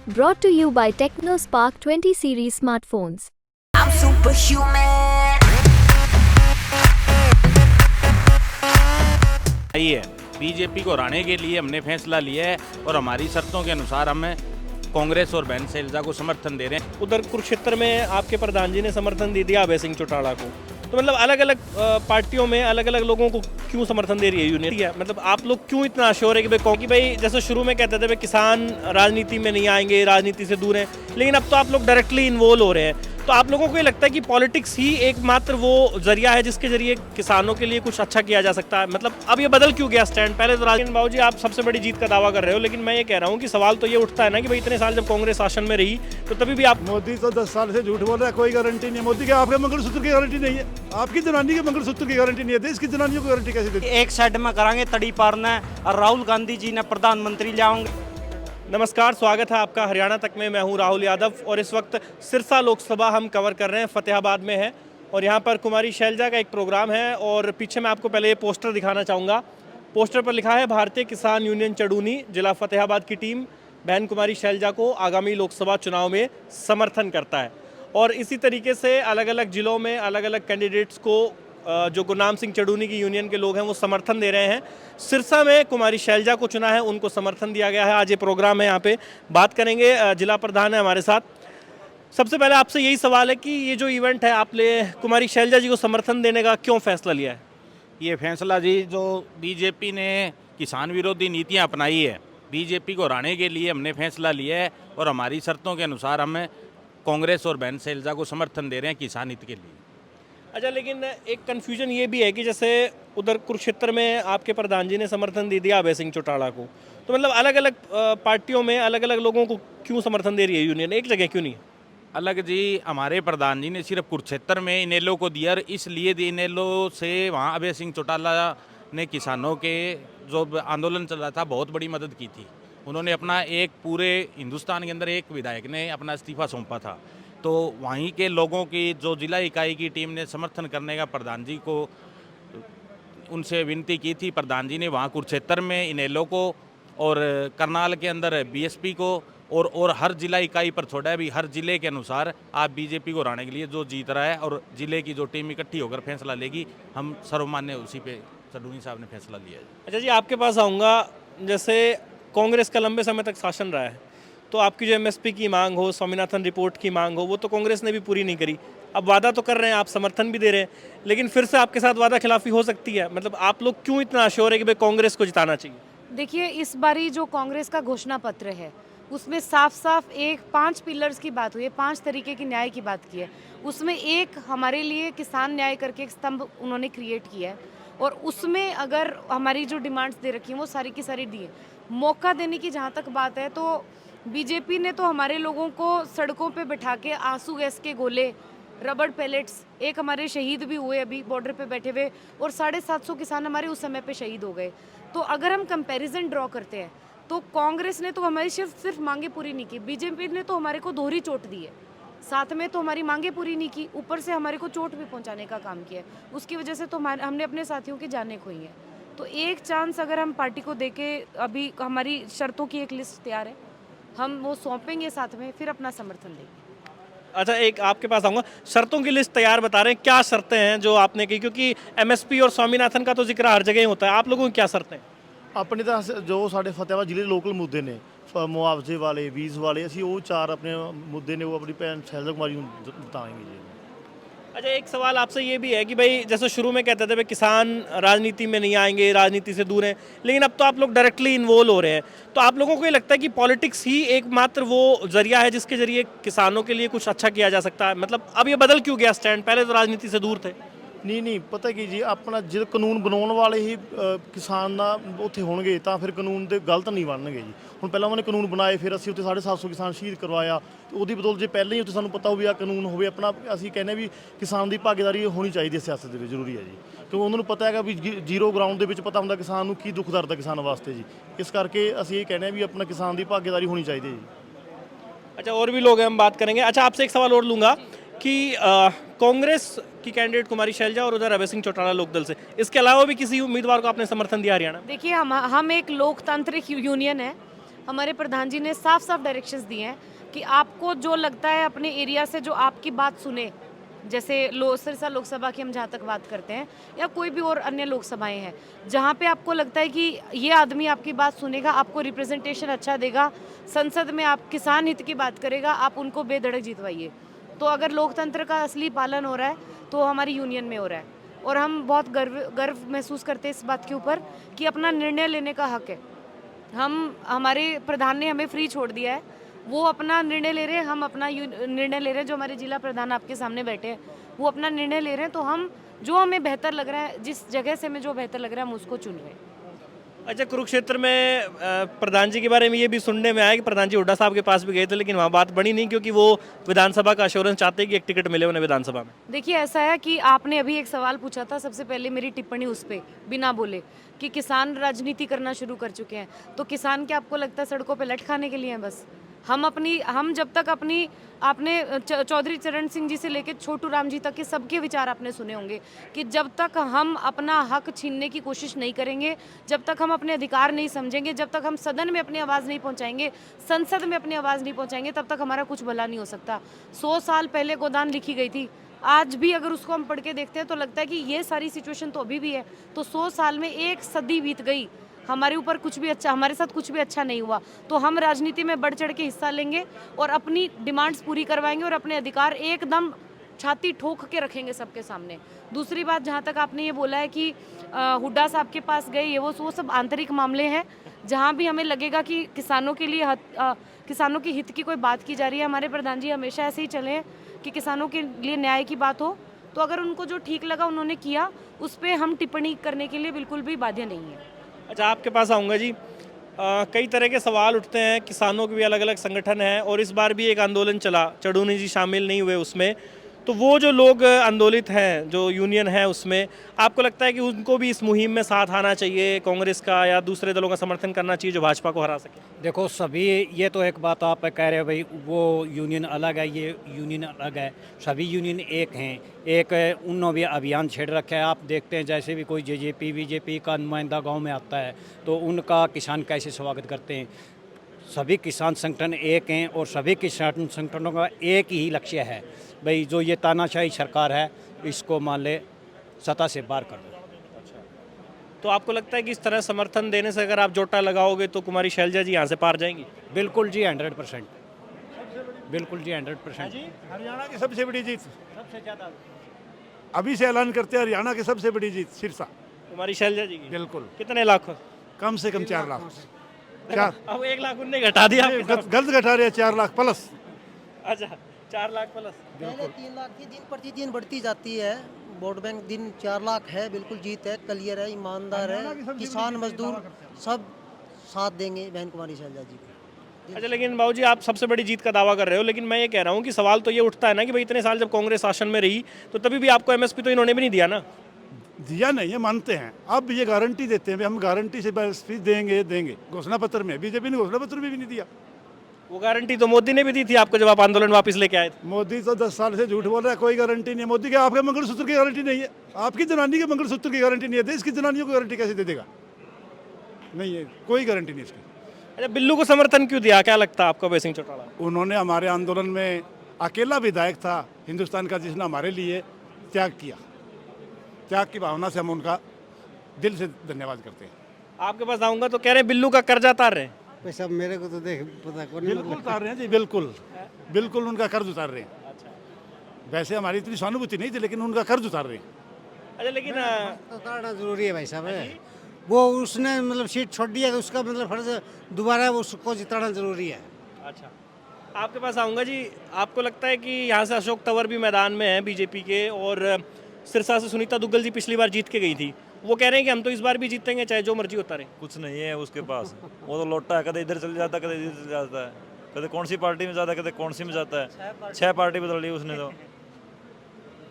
Brought to you by TechnoSpark 20 series smartphones. I'm superhuman. यही है, BJP को हराने के लिए हमने फैसला लिया है और हमारी शर्तों के अनुसार हम कांग्रेस और बहन शैलजा को समर्थन दे रहे हैं। उधर कुरुक्षेत्र में आपके प्रधान जी ने समर्थन दे दिया अभय सिंह चौटाला को, तो मतलब अलग अलग पार्टियों में अलग अलग लोगों को क्यों समर्थन दे रही है यूनियन? मतलब आप लोग क्यों इतना श्योर है कि भाई जैसे शुरू में कहते थे भाई किसान राजनीति में नहीं आएंगे, राजनीति से दूर हैं, लेकिन अब तो आप लोग डायरेक्टली इन्वॉल्व हो रहे हैं, तो आप लोगों को ये लगता है कि पॉलिटिक्स ही एकमात्र वो जरिया है जिसके जरिए किसानों के लिए कुछ अच्छा किया जा सकता है? मतलब अब ये बदल क्यों गया स्टैंड? पहले तो राजेंद्र बाबू जी आप सबसे बड़ी जीत का दावा कर रहे हो, लेकिन मैं ये कह रहा हूँ कि सवाल तो ये उठता है ना कि भाई इतने साल जब कांग्रेस शासन में रही तो तभी भी आप। मोदी तो 10 साल से झूठ बोल रहा है, कोई गारंटी नहीं है मोदी के। आपके मंगलसूत्र की गारंटी नहीं है, आपकी जनानी के मंगलसूत्र की गारंटी नहीं है, देश की जनानियों को गारंटी कैसे देती? एक साइड में करांगे तड़ी पारना और राहुल गांधी जी ने प्रधानमंत्री लाएंगे। नमस्कार, स्वागत है आपका हरियाणा तक में। मैं हूं राहुल यादव और इस वक्त सिरसा लोकसभा हम कवर कर रहे हैं, फतेहाबाद में है और यहां पर कुमारी शैलजा का एक प्रोग्राम है और पीछे मैं आपको पहले ये पोस्टर दिखाना चाहूँगा। पोस्टर पर लिखा है भारतीय किसान यूनियन चड़ूनी जिला फतेहाबाद की टीम बहन कुमारी शैलजा को आगामी लोकसभा चुनाव में समर्थन करता है। और इसी तरीके से अलग अलग जिलों में अलग अलग कैंडिडेट्स को जो गुरनाम सिंह चड़ूनी की यूनियन के लोग हैं वो समर्थन दे रहे हैं। सिरसा में कुमारी शैलजा को चुना है, उनको समर्थन दिया गया है। आज ये प्रोग्राम है, यहाँ पे बात करेंगे, जिला प्रधान है हमारे साथ। सबसे पहले आपसे यही सवाल है कि ये जो इवेंट है आपने कुमारी शैलजा जी को समर्थन देने का क्यों फैसला लिया है? ये फैसला जी जो बीजेपी ने किसान विरोधी नीतियाँ अपनाई है, बीजेपी को हराने के लिए हमने फैसला लिया है और हमारी शर्तों के अनुसार हम कांग्रेस और बहन शैलजा को समर्थन दे रहे हैं किसान हित के लिए। अच्छा, लेकिन एक कन्फ्यूजन ये भी है कि जैसे उधर कुरुक्षेत्र में आपके प्रधान जी ने समर्थन दे दिया अभय सिंह चौटाला को, तो मतलब अलग अलग पार्टियों में अलग अलग लोगों को क्यों समर्थन दे रही है यूनियन, एक जगह क्यों नहीं? अलग जी, हमारे प्रधान जी ने सिर्फ कुरुक्षेत्र में इनेलो को दिया और इसलिए इनेलो से वहाँ अभय सिंह चौटाला ने किसानों के जो आंदोलन चल रहा था बहुत बड़ी मदद की थी। उन्होंने अपना एक पूरे हिंदुस्तान के अंदर एक विधायक ने अपना इस्तीफा सौंपा था, तो वहीं के लोगों की जो जिला इकाई की टीम ने समर्थन करने का प्रधान जी को उनसे विनती की थी। प्रधान जी ने वहाँ कुरुक्षेत्र में इनेलो को और करनाल के अंदर बीएसपी को और हर जिला इकाई पर छोड़ा है। भी हर जिले के अनुसार आप बीजेपी को हराने के लिए जो जीत रहा है और जिले की जो टीम इकट्ठी होकर फैसला लेगी, हम सर्वमान्य उसी पे चड़ूनी साहब ने फैसला लिया है। अच्छा जी, आपके पास आऊँगा। जैसे कांग्रेस का लंबे समय तक शासन रहा है, तो आपकी जो एमएसपी की मांग हो, स्वामीनाथन रिपोर्ट की मांग हो, वो तो कांग्रेस ने भी पूरी नहीं करी। अब वादा तो कर रहे हैं, आप समर्थन भी दे रहे हैं, लेकिन फिर से आपके साथ वादा खिलाफी हो सकती है। मतलब आप लोग क्यों इतना श्योर है कि भाई कांग्रेस को जिताना चाहिए? देखिए, इस बारी जो कांग्रेस का घोषणा पत्र है उसमें साफ साफ 5 पिलर्स की बात हुई है, 5 तरीके की न्याय की बात की है। उसमें एक हमारे लिए किसान न्याय करके एक स्तंभ उन्होंने क्रिएट किया है और उसमें अगर हमारी जो डिमांड्स दे रखी हैं वो सारी की सारी दी है। मौका देने की जहाँ तक बात है तो बीजेपी ने तो हमारे लोगों को सड़कों पे बिठा के आंसू गैस के गोले, रबड़ पैलेट्स, एक हमारे शहीद भी हुए अभी बॉर्डर पे बैठे हुए, और 750 किसान हमारे उस समय पे शहीद हो गए। तो अगर हम कंपैरिजन ड्रॉ करते हैं तो कांग्रेस ने तो हमारी सिर्फ मांगे पूरी नहीं की, बीजेपी ने तो हमारे को दोहरी चोट दी है। साथ में तो हमारी मांगे पूरी नहीं की, ऊपर से हमारे को चोट भी पहुंचाने का काम किया है। उसकी वजह से तो हमने अपने साथियों की जानें खोई हैं। तो एक चांस अगर हम पार्टी को देके, अभी हमारी शर्तों की एक लिस्ट तैयार है, हम वो सौंपेंगे साथ में, फिर अपना समर्थन देंगे। अच्छा, एक आपके पास आऊँगा। शर्तों की लिस्ट तैयार बता रहे हैं, क्या शर्तें हैं जो आपने की? क्योंकि एमएसपी और स्वामीनाथन का तो जिक्र हर जगह ही होता है, आप लोगों की क्या शर्तें? अपने ਤਾਂ ਜੋ ਸਾਡੇ ਫਤਿਹਾਬਾਦ ਜ਼ਿਲ੍ਹੇ ਦੇ ਲੋਕਲ ਮੁੱਦੇ ਨੇ, ਮੁਆਵਜ਼ੇ ਵਾਲੇ, ਵੀਜ਼ ਵਾਲੇ, ਅਸੀਂ ਉਹ 4 ਆਪਣੇ ਮੁੱਦੇ ਨੇ ਉਹ ਆਪਣੀ ਭੈਣ ਸ਼ੈਲजा ਕੁਮਾਰੀ ਨੂੰ बताएंगे जी। अच्छा, एक सवाल आपसे ये भी है कि भाई जैसे शुरू में कहते थे भाई किसान राजनीति में नहीं आएंगे, राजनीति से दूर हैं, लेकिन अब तो आप लोग डायरेक्टली इन्वॉल्व हो रहे हैं, तो आप लोगों को ये लगता है कि पॉलिटिक्स ही एकमात्र वो जरिया है जिसके जरिए किसानों के लिए कुछ अच्छा किया जा सकता है? मतलब अब ये बदल क्यों गया स्टैंड? पहले तो राजनीति से दूर थे। ਨਹੀਂ ਪਤਾ ਕੀ ਜੀ, ਆਪਣਾ ਜੇ ਕਾਨੂੰਨ ਬਣਾਉਣ ਵਾਲੇ ਹੀ ਕਿਸਾਨ ਦਾ ਉੱਥੇ ਹੋਣਗੇ ਤਾਂ ਫਿਰ ਕਾਨੂੰਨ ਦੇ ਗਲਤ ਨਹੀਂ ਬਣਨਗੇ ਜੀ। ਹੁਣ ਪਹਿਲਾਂ ਉਹਨਾਂ ਨੇ ਕਾਨੂੰਨ ਬਣਾਏ, ਫਿਰ ਅਸੀਂ ਉੱਥੇ 750 ਕਿਸਾਨ ਸ਼ਹੀਦ ਕਰਵਾਇਆ, ਤੇ ਉਹਦੀ ਬਦੌਲਤ ਜੇ ਪਹਿਲਾਂ ਹੀ ਉੱਥੇ ਸਾਨੂੰ ਪਤਾ ਹੋਵੇ ਆ ਕਾਨੂੰਨ ਹੋਵੇ ਆਪਣਾ, ਅਸੀਂ ਕਹਿੰਦੇ ਵੀ ਕਿਸਾਨ ਦੀ ਭਾਗੀਦਾਰੀ ਹੋਣੀ ਚਾਹੀਦੀ ਹੈ ਸਿਆਸਤ ਦੇ ਵਿੱਚ, ਜ਼ਰੂਰੀ ਹੈ ਜੀ। ਕਿਉਂਕਿ ਉਹਨਾਂ ਨੂੰ ਪਤਾ ਹੈਗਾ ਵੀ ਜ਼ੀਰੋ ਗਰਾਊਂਡ ਦੇ ਵਿੱਚ ਪਤਾ ਹੁੰਦਾ ਕਿਸਾਨ ਨੂੰ ਕੀ ਦੁੱਖ ਦਰਦ ਹੈ ਕਿਸਾਨ ਵਾਸਤੇ ਜੀ। ਇਸ ਕਰਕੇ ਅਸੀਂ ਇਹ ਕਹਿੰਦੇ ਹਾਂ ਵੀ ਆਪਣਾ किसान ਦੀ ਭਾਗੀਦਾਰੀ ਹੋਣੀ ਚਾਹੀਦੀ ਹੈ ਜੀ। अच्छा, और भी लोग हैं, हम बात करेंगे। अच्छा, आपसे एक सवाल और लूँगा कि कांग्रेस की कैंडिडेट कुमारी शैलजा और उधर अभय सिंह चौटाला लोकदल से, इसके अलावा भी किसी उम्मीदवार को आपने समर्थन दिया हरियाणा? देखिए, हम एक लोकतांत्रिक यूनियन है हमारे प्रधान जी ने साफ साफ डायरेक्शंस दिए हैं कि आपको जो लगता है अपने एरिया से जो आपकी बात सुने, जैसे सिरसा लोकसभा की हम जहाँ तक बात करते हैं या कोई भी और अन्य लोकसभाएं हैं, जहाँ पे आपको लगता है कि ये आदमी आपकी बात सुनेगा, आपको रिप्रेजेंटेशन अच्छा देगा, संसद में आप किसान हित की बात करेगा, आप उनको बेधड़क जितवाइए। तो अगर लोकतंत्र का असली पालन हो रहा है तो हमारी यूनियन में हो रहा है, और हम बहुत गर्व महसूस करते हैं इस बात के ऊपर कि अपना निर्णय लेने का हक है। हमारे प्रधान ने हमें फ्री छोड़ दिया है, वो अपना निर्णय ले रहे हैं, हम अपना निर्णय ले रहे हैं। जो हमारे जिला प्रधान आपके सामने बैठे हैं वो अपना निर्णय ले रहे हैं, तो हम जो हमें बेहतर लग रहा है, जिस जगह से हमें जो बेहतर लग रहा है हम उसको चुन रहे हैं। अच्छा, कुरुक्षेत्र में प्रधान जी के बारे में ये भी सुनने में आया कि प्रधान जी हुड्डा साहब के पास भी गए थे, लेकिन वहाँ बात बनी नहीं क्योंकि वो विधानसभा का अश्योरेंस चाहते हैं कि एक टिकट मिले उन्हें विधानसभा में। देखिए, ऐसा है कि आपने अभी एक सवाल पूछा था, सबसे पहले मेरी टिप्पणी उस पर बिना बोले कि किसान राजनीति करना शुरू कर चुके हैं। तो किसान क्या आपको लगता है सड़कों पे लट खाने के लिए हैं? बस हम जब तक आपने चौधरी चरण सिंह जी से लेकर छोटू राम जी तक के सबके विचार आपने सुने होंगे कि जब तक हम अपना हक छीनने की कोशिश नहीं करेंगे, जब तक हम अपने अधिकार नहीं समझेंगे, जब तक हम सदन में अपनी आवाज़ नहीं पहुंचाएंगे, संसद में अपनी आवाज़ नहीं पहुंचाएंगे, तब तक हमारा कुछ भला नहीं हो सकता। 100 साल पहले गोदान लिखी गई थी, आज भी अगर उसको हम पढ़ के देखते हैं तो लगता है कि ये सारी सिचुएशन तो अभी भी है। तो 100 साल में एक सदी बीत गई, हमारे ऊपर कुछ भी अच्छा, हमारे साथ कुछ भी अच्छा नहीं हुआ। तो हम राजनीति में बढ़ चढ़ के हिस्सा लेंगे और अपनी डिमांड्स पूरी करवाएंगे और अपने अधिकार एकदम छाती ठोक के रखेंगे सबके सामने। दूसरी बात, जहाँ तक आपने ये बोला है कि हुड्डा साहब के पास गए, ये वो सब आंतरिक मामले हैं। जहाँ भी हमें लगेगा कि किसानों के लिए किसानों के हित की कोई बात की जा रही है, हमारे प्रधान जी हमेशा ऐसे ही चले हैं कि किसानों के लिए न्याय की बात हो, तो अगर उनको जो ठीक लगा उन्होंने किया, उस पर हम टिप्पणी करने के लिए बिल्कुल भी बाध्य नहीं है। अच्छा, आपके पास आऊँगा जी। कई तरह के सवाल उठते हैं, किसानों के भी अलग अलग संगठन हैं और इस बार भी एक आंदोलन चला, चढ़ूनी जी शामिल नहीं हुए उसमें। तो वो जो लोग आंदोलित हैं, जो यूनियन है, उसमें आपको लगता है कि उनको भी इस मुहिम में साथ आना चाहिए, कांग्रेस का या दूसरे दलों का समर्थन करना चाहिए जो भाजपा को हरा सके? देखो सभी, ये तो एक बात आप कह रहे हो भाई वो यूनियन अलग है, ये यूनियन अलग है, सभी यूनियन एक हैं। एक उन्होंने भी अभियान छेड़ रखा है। आप देखते हैं जैसे भी कोई जेजेपी बीजेपी का नुमाइंदा गांव में आता है तो उनका किसान कैसे स्वागत करते हैं। सभी किसान संगठन एक हैं और सभी किसान संगठनों का एक ही लक्ष्य है भाई, जो ये तानाशाही सरकार है इसको मान ले सत्ता से बाहर कर दो। तो आपको लगता है कि इस तरह समर्थन देने से अगर आप जोटा लगाओगे तो कुमारी शैलजा जी यहाँ से पार जाएंगी? बिल्कुल जी, 100%। बिल्कुल जी, 100%। हरियाणा की सबसे बड़ी जीत, सबसे ज़्यादा अभी से ऐलान करते हैं, हरियाणा की सबसे बड़ी जीत सिरसा कुमारी शैलजा जी की। बिल्कुल। कितने लाख? कम से कम 4 लाख। अब 1 लाख उनने घटा दिया। गलत घटा रहे हैं, 4 लाख प्लस। अच्छा, 4 लाख प्लस। पहले 3 लाख की दिन प्रतिदिन बढ़ती जाती है, वोट बैंक दिन 4 लाख है, बिल्कुल जीत है, क्लियर है, ईमानदार है, किसान मजदूर सब साथ देंगे बहन कुमारी शैलजा जी को। अच्छा, लेकिन बाबू जी आप सबसे बड़ी जीत का दावा कर रहे हो, लेकिन मैं ये कह रहा हूँ कि सवाल तो ये उठता है ना कि भाई इतने साल जब कांग्रेस शासन में रही तो तभी भी आपको एमएसपी तो इन्होंने भी नहीं दिया ना। दिया नहीं है, मानते हैं। अब ये गारंटी देते हैं, हम गारंटी से एमएसपी देंगे देंगे। घोषणा पत्र में बीजेपी ने घोषणा पत्र में भी नहीं दिया। वो गारंटी तो मोदी ने भी दी थी आपको जब आप आंदोलन वापस लेके आए थे। मोदी तो 10 साल से झूठ बोल रहा है, कोई गारंटी नहीं है। मोदी के आपके मंगलसूत्र की गारंटी नहीं है, आपकी जनानी के मंगलसूत्र की गारंटी नहीं है, देश की जनानियों को गारंटी कैसे दे देगा? नहीं है, कोई गारंटी नहीं इसकी। अच्छा, बिल्लू को समर्थन क्यों दिया, क्या लगता है आपको अभय सिंह चौटाला? उन्होंने हमारे आंदोलन में अकेला विधायक था हिंदुस्तान का जिसने हमारे लिए त्याग किया। त्याग की भावना से हम उनका दिल से धन्यवाद करते हैं। आपके पास आऊँगा तो कह रहे हैं बिल्लू का कर्जा तार रहे हैं। पैसा मेरे को तो देख पता कौन, बिल्कुल उतार रहे हैं जी, बिल्कुल बिल्कुल उनका कर्ज उतार रहे हैं। वैसे हमारी इतनी सहानुभूति नहीं थी, लेकिन उनका कर्ज उतार रहे हैं। अच्छा, लेकिन उतारना जरूरी है भाई साहब। वो उसने मतलब सीट छोड़ दिया तो उसका मतलब फर्ज दोबारा उसको जिताना जरूरी है। अच्छा, आपके पास आऊँगा जी। आपको लगता है कि यहाँ से अशोक तंवर भी मैदान में है बीजेपी के, और सिरसा से सुनीता दुग्गल जी पिछली बार जीत के गई थी, वो कह रहे हैं कि हम तो इस बार भी जीतेंगे चाहे जो मर्जी होता रहे। कुछ नहीं है उसके पास, वो तो लौटता है, कदे इधर चल जाता है, कदे इधर चल जाता है, कदे कौन सी पार्टी में जाता है, कदे कौन सी में जाता है। 6 पार्टी बदल ली उसने, तो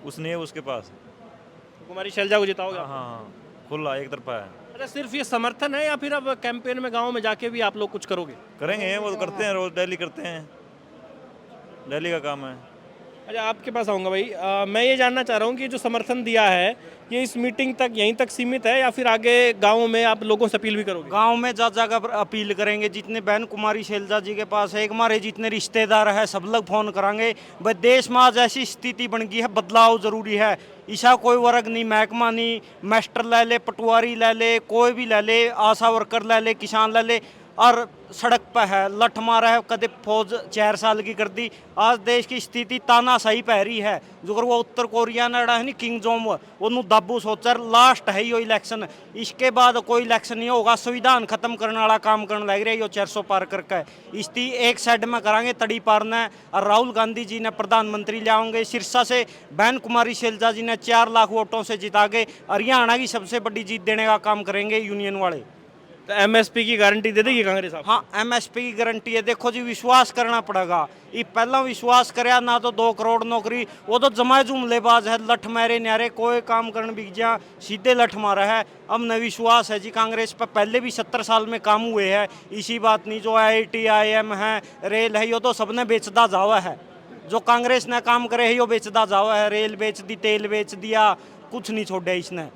कुछ नहीं है उसके पास। कुमारी शैलजा को जिताओगे? हाँ, खुला एक तरफा है। अच्छा, सिर्फ ये समर्थन है या फिर अब कैंपेन में गाँव में जाके भी आप लोग कुछ करोगे? करेंगे, वो तो करते हैं, रोज डेली करते हैं, डेली का काम है। अच्छा, आपके पास आऊँगा भाई। मैं ये जानना चाह रहा हूँ कि जो समर्थन दिया है ये इस मीटिंग तक यहीं तक सीमित है या फिर आगे गाँवों में आप लोगों से अपील भी करोगे? गांव में जा जाकर अपील करेंगे, जितने बहन कुमारी शैलजा जी के पास है, हमारे जितने रिश्तेदार है सब लोग फोन कराएंगे। भाई देश में आज ऐसी स्थिति बन गई है, बदलाव जरूरी है। ईशा कोई वर्ग नहीं, महकमा नहीं, मास्टर ले ले, पटवारी ले ले, कोई भी ले ले, आशा वर्कर ले ले, किसान ले ले, और सड़क पर है, लठ मारा है, कदे फौज 4 साल की कर दी। आज देश की स्थिति तानाशाही पह रही है। जो वो उत्तर कोरिया ने रहा है नहीं किंग जोम, वो दाबू सोचा लास्ट है यो इलेक्शन, इसके बाद कोई इलेक्शन नहीं होगा। संविधान खत्म करने वाला काम करने लग रहा है यो 400 पार करके। इसी एक साइड में कराएंगे तड़ी पार ने, और राहुल गांधी जी ने प्रधानमंत्री ले आएंगे। सिरसा से बहन कुमारी शैलजा जी ने 4 लाख वोटों से जिता के हरियाणा की सबसे बड़ी जीत देने का काम करेंगे यूनियन वाले। तो एमएसपी की गारंटी दे देगी कांग्रेस आप? हाँ, एमएसपी की गारंटी है। देखो जी, विश्वास करना पड़ेगा। ये पहला विश्वास करया ना तो 2 करोड़ नौकरी, वो तो जमा जुमलेबाज है, लठ मारे न्यारे, कोई काम करने बिक जा सीधे लठ मारा है। अब न विश्वास है जी कांग्रेस पर, पहले भी 70 साल में काम हुए हैं। इसी बात नहीं, जो IIT IIM है, रेल है, यो तो सबने बेचदा जावा है। जो कांग्रेस ने काम करे है यो बेचदा जावा है, रेल बेच दी, तेल बेच दिया, कुछ नहीं छोड़ा इसने।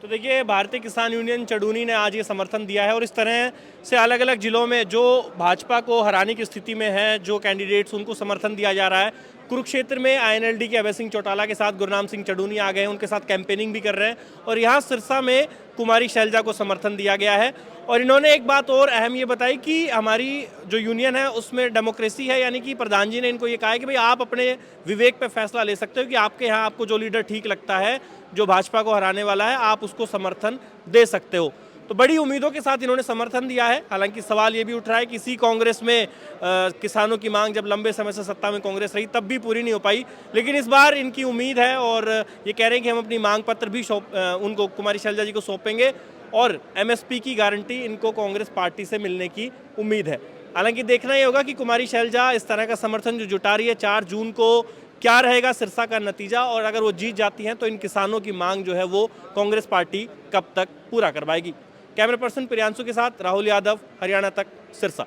तो देखिए, भारतीय किसान यूनियन चड़ूनी ने आज ये समर्थन दिया है और इस तरह से अलग अलग जिलों में जो भाजपा को हराने की स्थिति में है, जो कैंडिडेट्स, उनको समर्थन दिया जा रहा है। कुरुक्षेत्र में INLD के अभय सिंह चौटाला के साथ गुरनाम सिंह चड़ूनी आ गए हैं, उनके साथ कैंपेनिंग भी कर रहे हैं। और यहाँ सिरसा में कुमारी शैलजा को समर्थन दिया गया है। और इन्होंने एक बात और अहम ये बताई कि हमारी जो यूनियन है उसमें डेमोक्रेसी है, यानी कि प्रधान जी ने इनको ये कहा है कि भाई आप अपने विवेक पे फैसला ले सकते हो कि आपके यहाँ आपको जो लीडर ठीक लगता है, जो भाजपा को हराने वाला है, आप उसको समर्थन दे सकते हो। तो बड़ी उम्मीदों के साथ इन्होंने समर्थन दिया है। हालांकि सवाल ये भी उठ रहा है कि इसी कांग्रेस में किसानों की मांग जब लंबे समय से सत्ता में कांग्रेस रही तब भी पूरी नहीं हो पाई, लेकिन इस बार इनकी उम्मीद है और ये कह रहे हैं कि हम अपनी मांग पत्र भी उनको कुमारी शैलजा जी को सौंपेंगे और MSP की गारंटी इनको कांग्रेस पार्टी से मिलने की उम्मीद है। हालांकि देखना ये होगा कि कुमारी शैलजा इस तरह का समर्थन जो जुटा रही है, 4 जून को क्या रहेगा सिरसा का नतीजा, और अगर वो जीत जाती हैं तो इन किसानों की मांग जो है वो कांग्रेस पार्टी कब तक पूरा करवाएगी। कैमरा पर्सन प्रियांशु के साथ राहुल यादव, हरियाणा तक, सिरसा।